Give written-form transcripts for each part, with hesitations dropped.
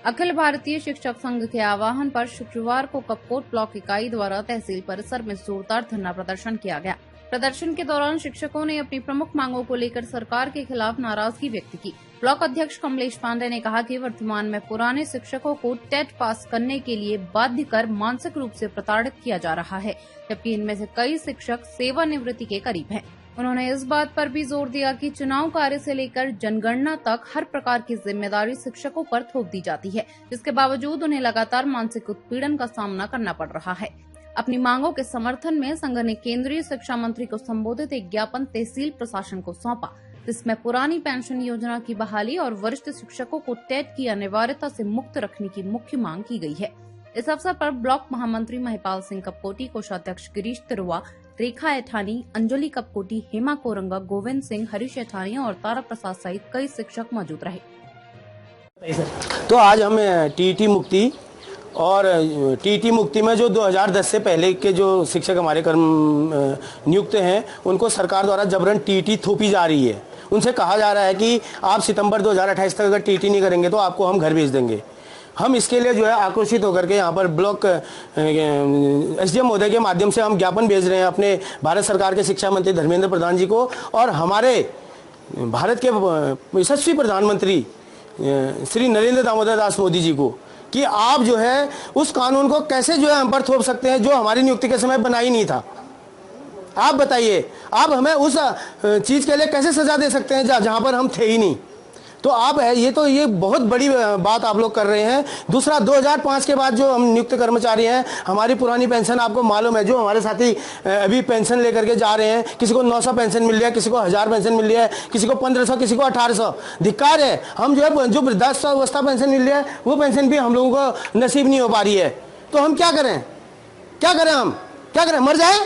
अखिल भारतीय शिक्षक संघ के आह्वान पर शुक्रवार को कपकोट ब्लॉक इकाई द्वारा तहसील परिसर में जोरदार धरना प्रदर्शन किया गया। प्रदर्शन के दौरान शिक्षकों ने अपनी प्रमुख मांगों को लेकर सरकार के खिलाफ नाराजगी व्यक्त की। ब्लॉक अध्यक्ष कमलेश पांडे ने कहा कि वर्तमान में पुराने शिक्षकों को टेट पास करने के लिए बाध्य कर मानसिक रूप से प्रताड़ित किया जा रहा है, जबकि इनमें से कई शिक्षक सेवानिवृत्ति के करीब हैं। उन्होंने इस बात पर भी जोर दिया कि चुनाव कार्य से लेकर जनगणना तक हर प्रकार की जिम्मेदारी शिक्षकों पर थोप दी जाती है, जिसके बावजूद उन्हें लगातार मानसिक उत्पीड़न का सामना करना पड़ रहा है। अपनी मांगों के समर्थन में संघ ने केंद्रीय शिक्षा मंत्री को संबोधित एक ज्ञापन तहसील प्रशासन को सौंपा, जिसमें पुरानी पेंशन योजना की बहाली और वरिष्ठ शिक्षकों को टेट की अनिवार्यता से मुक्त रखने की मुख्य मांग की गई है। इस अवसर पर ब्लॉक महामंत्री महिपाल सिंह कपकोटी, कोषाध्यक्ष गिरीश तिरुआ, रेखा एठानी, अंजलि कपकोटी, हेमा कोरंगा, गोविंद सिंह, हरीश एठानी और तारा प्रसाद सहित कई शिक्षक मौजूद रहे। तो आज हम टीईटी मुक्ति और टीईटी मुक्ति में जो 2010 से पहले के जो शिक्षक हमारे कर्म नियुक्त हैं, उनको सरकार द्वारा जबरन टीईटी थोपी जा रही है। उनसे कहा जा रहा है कि आप सितंबर 2028 तक अगर टीईटी नहीं करेंगे तो आपको हम घर भेज देंगे। हम इसके लिए जो है आक्रोशित होकर के यहाँ पर ब्लॉक एसडीएम महोदय के माध्यम से हम ज्ञापन भेज रहे हैं अपने भारत सरकार के शिक्षा मंत्री धर्मेंद्र प्रधान जी को और हमारे भारत के यशस्वी प्रधानमंत्री श्री नरेंद्र दामोदर दास मोदी जी को कि आप जो है उस कानून को कैसे जो है हम पर थोप सकते हैं जो हमारी नियुक्ति के समय बना ही नहीं था। आप बताइए, आप हमें उस चीज के लिए कैसे सजा दे सकते हैं जहां पर हम थे ही नहीं। तो आप ये बहुत बड़ी बात आप लोग कर रहे हैं। दूसरा, 2005 के बाद जो हम नियुक्त कर्मचारी हैं, हमारी पुरानी पेंशन आपको मालूम है, जो हमारे साथी अभी पेंशन लेकर के जा रहे हैं, किसी को 900 पेंशन मिल रही है, किसी को 1000 पेंशन मिल रही है, किसी को 1500, किसी को 1800। धिक्कार है। हम जो वृद्धावस्था पेंशन मिल रही है वो पेंशन भी हम लोगों को नसीब नहीं हो पा रही है। तो हम क्या करें? हम क्या करें? मर जाए?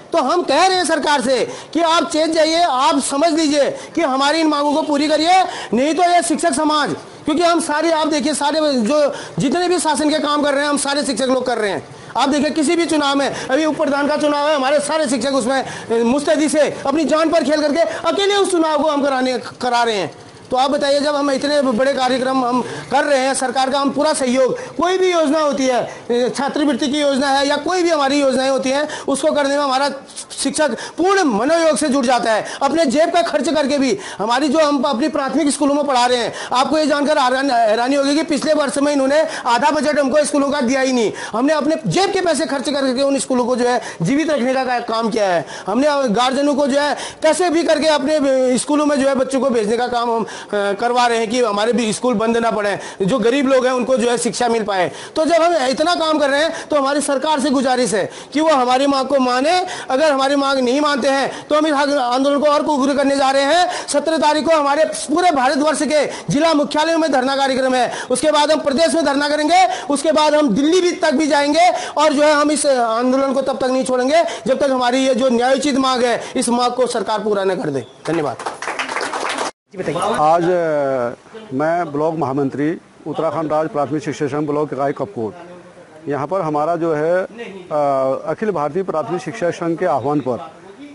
तो हम कह रहे हैं सरकार से कि आप चेत जाइए, आप समझ लीजिए कि हमारी इन मांगों को पूरी करिए, नहीं तो ये शिक्षक समाज, क्योंकि हम सारे, आप देखिए, सारे जो जितने भी शासन के काम कर रहे हैं हम सारे शिक्षक लोग कर रहे हैं। आप देखिए किसी भी चुनाव में, अभी उप प्रधान का चुनाव है, हमारे सारे शिक्षक उसमें मुस्तैदी से अपनी जान पर खेल करके अकेले उस चुनाव को हम करा रहे हैं। तो आप बताइए, जब हम इतने बड़े कार्यक्रम हम कर रहे हैं, सरकार का हम पूरा सहयोग, कोई भी योजना होती है, छात्रवृत्ति की योजना है या कोई भी हमारी योजनाएं होती हैं, उसको करने में हमारा शिक्षक पूर्ण मनोयोग से जुड़ जाता है, अपने जेब का खर्च करके भी। हमारी जो हम अपनी प्राथमिक स्कूलों में पढ़ा रहे हैं, आपको ये जानकर हैरानी होगी कि पिछले वर्ष में इन्होंने आधा बजट हमको स्कूलों का दिया ही नहीं। हमने अपने जेब के पैसे खर्च करके उन स्कूलों को जो है जीवित रखने का काम किया है। हमने गार्जियनों को जो है कैसे भी करके अपने स्कूलों में जो है बच्चों को भेजने का काम हम करवा रहे हैं कि हमारे भी स्कूल बंद ना पड़े, जो गरीब लोग हैं उनको जो है शिक्षा मिल पाए। तो जब हम इतना काम कर रहे हैं तो हमारी सरकार से गुजारिश है कि वो हमारी मांग को माने। अगर हमारी मांग नहीं मानते हैं तो हम इस आंदोलन को और उग्र करने जा रहे हैं। 17 तारीख को हमारे पूरे भारतवर्ष के जिला मुख्यालयों में धरना कार्यक्रम है, उसके बाद हम प्रदेश में धरना करेंगे, उसके बाद हम दिल्ली भी तक भी जाएंगे और जो है हम इस आंदोलन को तब तक नहीं छोड़ेंगे जब तक हमारी ये जो न्यायोचित मांग है, इस मांग को सरकार पूरा न कर दे। धन्यवाद। आज मैं ब्लॉक महामंत्री उत्तराखंड राज्य प्राथमिक शिक्षा संघ ब्लॉक इकाई कपकोट, यहाँ पर हमारा जो है अखिल भारतीय प्राथमिक शिक्षा संघ के आह्वान पर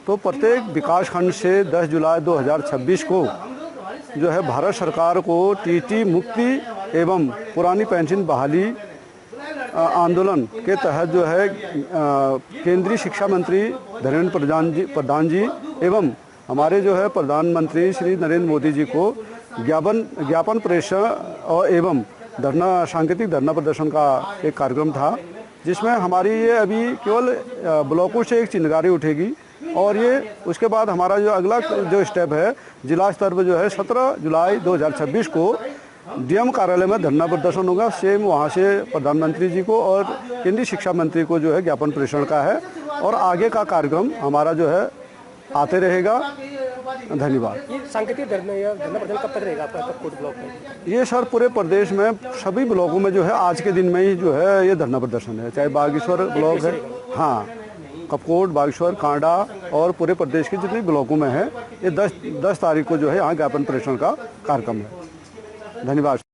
तो प्रत्येक विकास खंड से 10 जुलाई 2026 को जो है भारत सरकार को टीईटी मुक्ति एवं पुरानी पेंशन बहाली आंदोलन के तहत जो है केंद्रीय शिक्षा मंत्री धर्मेंद्र प्रधान जी एवं हमारे जो है प्रधानमंत्री श्री नरेंद्र मोदी जी को ज्ञापन प्रेषण और एवं सांकेतिक धरना प्रदर्शन का एक कार्यक्रम था, जिसमें हमारी ये अभी केवल ब्लॉकों से एक चिंगारी उठेगी और ये उसके बाद हमारा जो अगला जो स्टेप है जिला स्तर पर जो है 17 जुलाई 2026 को डीएम कार्यालय में धरना प्रदर्शन होगा। सेम वहाँ से प्रधानमंत्री जी को और केंद्रीय शिक्षा मंत्री को जो है ज्ञापन प्रेषण का है और आगे का कार्यक्रम हमारा जो है आते रहेगा। धन्यवाद। ये सांकेतिक धरना प्रदर्शन कब तक रहेगा आपका कपकोट ब्लॉक में? ये सर पूरे प्रदेश में सभी ब्लॉकों में जो है आज के दिन में ही जो है ये धरना प्रदर्शन है, चाहे बागेश्वर ब्लॉक है, हाँ, कपकोट, बागेश्वर, कांडा और पूरे प्रदेश के जितने ब्लॉकों में है, ये 10 तारीख को जो है यहाँ ज्ञापन प्रेषण का कार्यक्रम है। धन्यवाद।